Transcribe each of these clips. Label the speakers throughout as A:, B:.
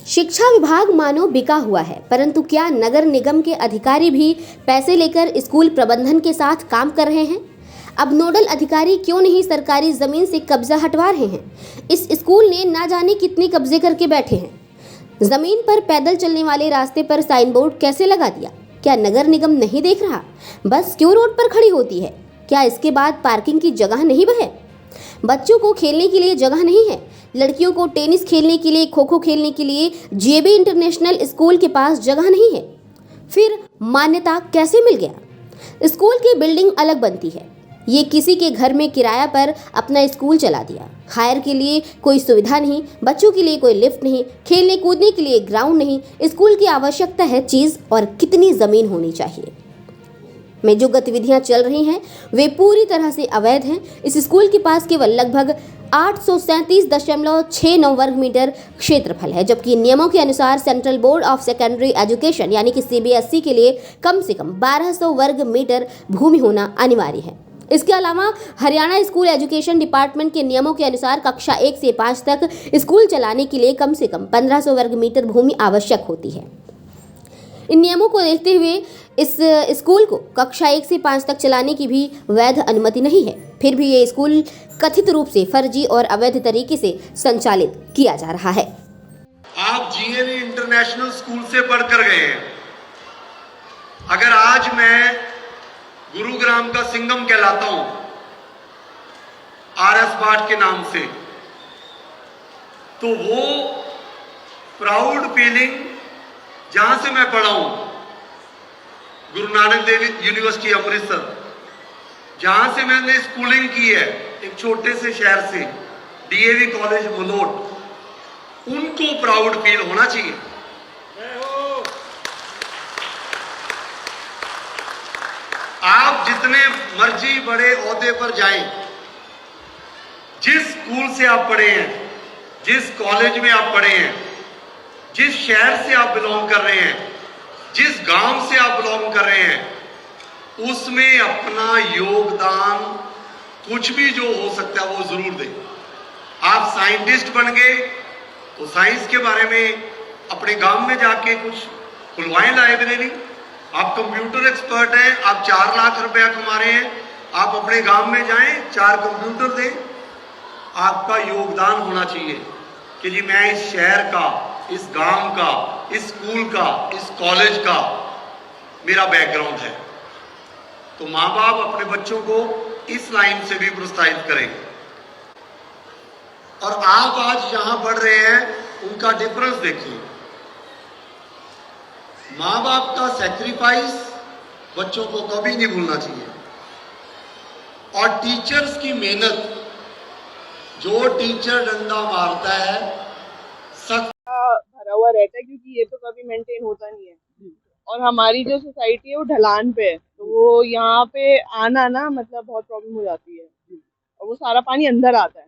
A: शिक्षा विभाग मानो बिका हुआ है, परंतु क्या नगर निगम के अधिकारी भी पैसे लेकर स्कूल प्रबंधन के साथ काम कर रहे हैं? अब नोडल अधिकारी क्यों नहीं सरकारी जमीन से कब्जा हटवा रहे हैं? इस स्कूल ने ना जाने कितने कब्जे करके बैठे हैं। जमीन पर पैदल चलने वाले रास्ते पर साइन बोर्ड कैसे लगा दिया? क्या नगर निगम नहीं देख रहा? बस क्यों रोड पर खड़ी होती है? क्या इसके बाद पार्किंग की जगह नहीं है? बच्चों को खेलने के लिए जगह नहीं है? लड़कियों को टेनिस खेलने के लिए, खो खो खेलने के लिए जेबी इंटरनेशनल स्कूल के पास जगह नहीं है? फिर मान्यता कैसे मिल गया? स्कूल की बिल्डिंग अलग बनती है, ये किसी के घर में किराया पर अपना स्कूल चला दिया। हायर के लिए कोई सुविधा नहीं, बच्चों के लिए कोई लिफ्ट नहीं, खेलने कूदने के लिए ग्राउंड नहीं। स्कूल की आवश्यकता है चीज़ और कितनी ज़मीन होनी चाहिए। में जो गतिविधियां चल रही हैं वे पूरी तरह से अवैध हैं। इस स्कूल के पास केवल लगभग 837.69 वर्ग मीटर क्षेत्रफल है, जबकि नियमों के अनुसार central board of secondary education यानी कि CBSE के लिए कम से कम 1200 वर्ग मीटर भूमि होना अनिवार्य है। इसके अलावा हरियाणा स्कूल एजुकेशन डिपार्टमेंट के नियमों के अनुसार कक्षा 1 से 5 तक स्कूल चलाने के लिए कम से कम 1500 वर्ग मीटर भूमि आवश्यक होती है। इन नियमों को देखते हुए इस स्कूल को कक्षा 1 से 5 तक चलाने की भी वैध अनुमति नहीं है। फिर भी ये स्कूल कथित रूप से फर्जी और अवैध तरीके से संचालित किया जा रहा है।
B: आप GNE इंटरनेशनल स्कूल से पढ़कर गए हैं। अगर आज मैं गुरुग्राम का सिंघम कहलाता हूं RS भाट के नाम से, तो वो प्राउड फीलिंग जहां से मैं पढ़ा हूं, गुरु नानक देव यूनिवर्सिटी अमृतसर, जहां से मैंने स्कूलिंग की है, एक छोटे से शहर से, DAV कॉलेज मलोट, उनको प्राउड फील होना चाहिए। आप जितने मर्जी बड़े ओहदे पर जाएं, जिस स्कूल से आप पढ़े हैं, जिस कॉलेज में आप पढ़े हैं, जिस शहर से आप बिलोंग कर रहे हैं, जिस गांव से आप बिलोंग कर रहे हैं, उसमें अपना योगदान कुछ भी जो हो सकता है वो जरूर दें। आप साइंटिस्ट बन गए तो साइंस के बारे में अपने गांव में जाके कुछ खुलवाएं लाइब्रेरी। आप कंप्यूटर एक्सपर्ट हैं, आप 4 लाख रुपया कमा रहे हैं, आप अपने गांव में जाएं, 4 कंप्यूटर दें। आपका योगदान होना चाहिए कि जी मैं इस शहर का, इस गांव का, इस स्कूल का, इस कॉलेज का मेरा बैकग्राउंड है। तो माँ बाप अपने बच्चों को इस लाइन से भी प्रोत्साहित करें। और आप आज जहां पढ़ रहे हैं उनका डिफरेंस देखिए। माँ बाप का सैक्रिफाइस बच्चों को कभी नहीं भूलना चाहिए, और टीचर्स की मेहनत। जो टीचर डंडा मारता है सख्त
C: भरा हुआ रहता है, क्योंकि ये तो कभी मेंटेन होता नहीं है। और हमारी जो सोसाइटी है वो ढलान पे है, तो वो यहाँ पे आना ना मतलब बहुत प्रॉब्लम हो जाती है, और वो सारा पानी अंदर आता है।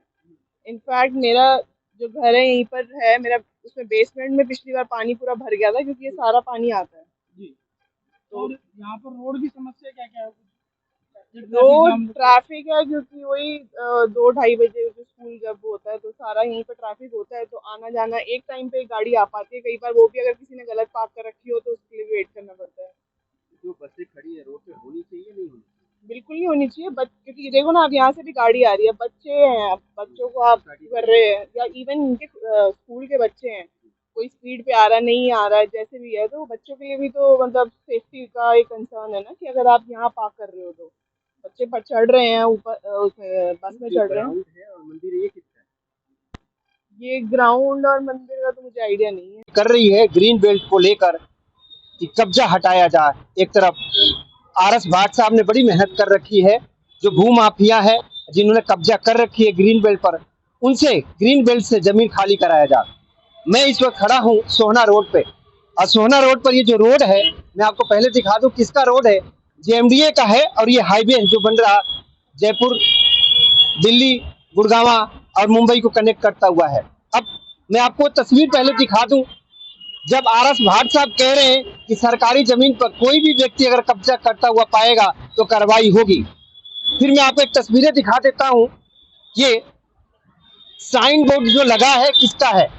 C: इनफैक्ट मेरा जो घर है यहीं पर है, मेरा उसमें बेसमेंट में पिछली बार पानी पूरा भर गया था, क्योंकि ये सारा पानी आता है जी।
D: तो यहाँ पर रोड की समस्या क्या क्या है?
C: रोड ट्रैफिक है, क्योंकि वही 2-2:30 बजे स्कूल जब होता है तो सारा यहीं पर ट्रैफिक होता है, तो आना जाना एक टाइम पे गाड़ी आ पाती है, कई बार वो भी अगर किसी ने गलत पार्क कर रखी हो तो उसके लिए वेट करना पड़ता है।
D: जो बसें खड़ी है रोड पे होनी चाहिए नहीं होनी?
C: बिल्कुल नहीं होनी चाहिए, क्योंकि देखो ना, अब यहाँ से भी गाड़ी आ रही है, बच्चे हैं, बच्चों को आप कर रहे हैं, या इवन इनके स्कूल के बच्चे हैं, कोई स्पीड पे आ रहा है, नहीं आ रहा है, जैसे भी है, तो बच्चों के लिए भी तो मतलब सेफ्टी का एक कंसर्न है ना, कि अगर आप यहाँ पार्क कर रहे हो तो बच्चे पर चढ़ रहे हैं, ऊपर बस में चढ़ रहे हैं।
D: और मंदिर ये कितना है?
C: ये ग्राउंड और मंदिर का तो मुझे आइडिया नहीं है।
E: कर रही है ग्रीन बेल्ट को लेकर कि कब्जा हटाया जाए। एक तरफ RS भाट साहब ने बड़ी मेहनत कर रखी है, जो भूमाफिया है जिन्होंने कब्जा कर रखी है ग्रीन बेल्ट पर, उनसे ग्रीन बेल्ट से जमीन खाली कराया जाए। मैं इस वक्त खड़ा हूँ सोहना रोड पे, और सोहना रोड पर ये जो रोड है, मैं आपको पहले दिखा दूं किसका रोड है। JMDA का है, और ये हाईवे जो बन रहा जयपुर, दिल्ली, गुड़गांव और मुंबई को कनेक्ट करता हुआ है। अब मैं आपको तस्वीर पहले दिखा दूं, जब RS भाट साहब कह रहे हैं कि सरकारी जमीन पर कोई भी व्यक्ति अगर कब्जा करता हुआ पाएगा तो कार्रवाई होगी, फिर मैं आपको एक तस्वीरें दिखा देता हूं। ये साइन बोर्ड जो लगा है किसका है,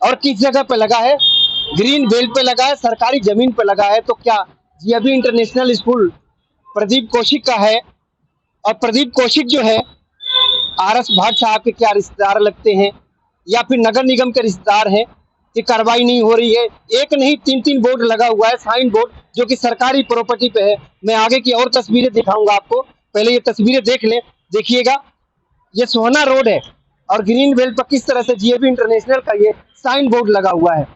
E: और किस जगह पे लगा है? ग्रीन बेल्ट पे लगा है, सरकारी जमीन पे लगा है। तो क्या GAB international school Pradeep Kaushik का है? और प्रदीप कौशिक जो है आरएस भाट साहब के क्या रिश्तेदार लगते हैं या फिर नगर निगम के रिश्तेदार हैं? कि कार्रवाई नहीं हो रही है। एक नहीं 3-3 बोर्ड लगा हुआ है, साइन बोर्ड, जो कि सरकारी प्रॉपर्टी पे है। मैं आगे की और तस्वीरें दिखाऊंगा आपको, पहले ये तस्वीरें देख लें। देखिएगा, ये सोहना रोड है और ग्रीन बेल्ट पर किस तरह से जीएबी इंटरनेशनल का ये साइन बोर्ड लगा हुआ है।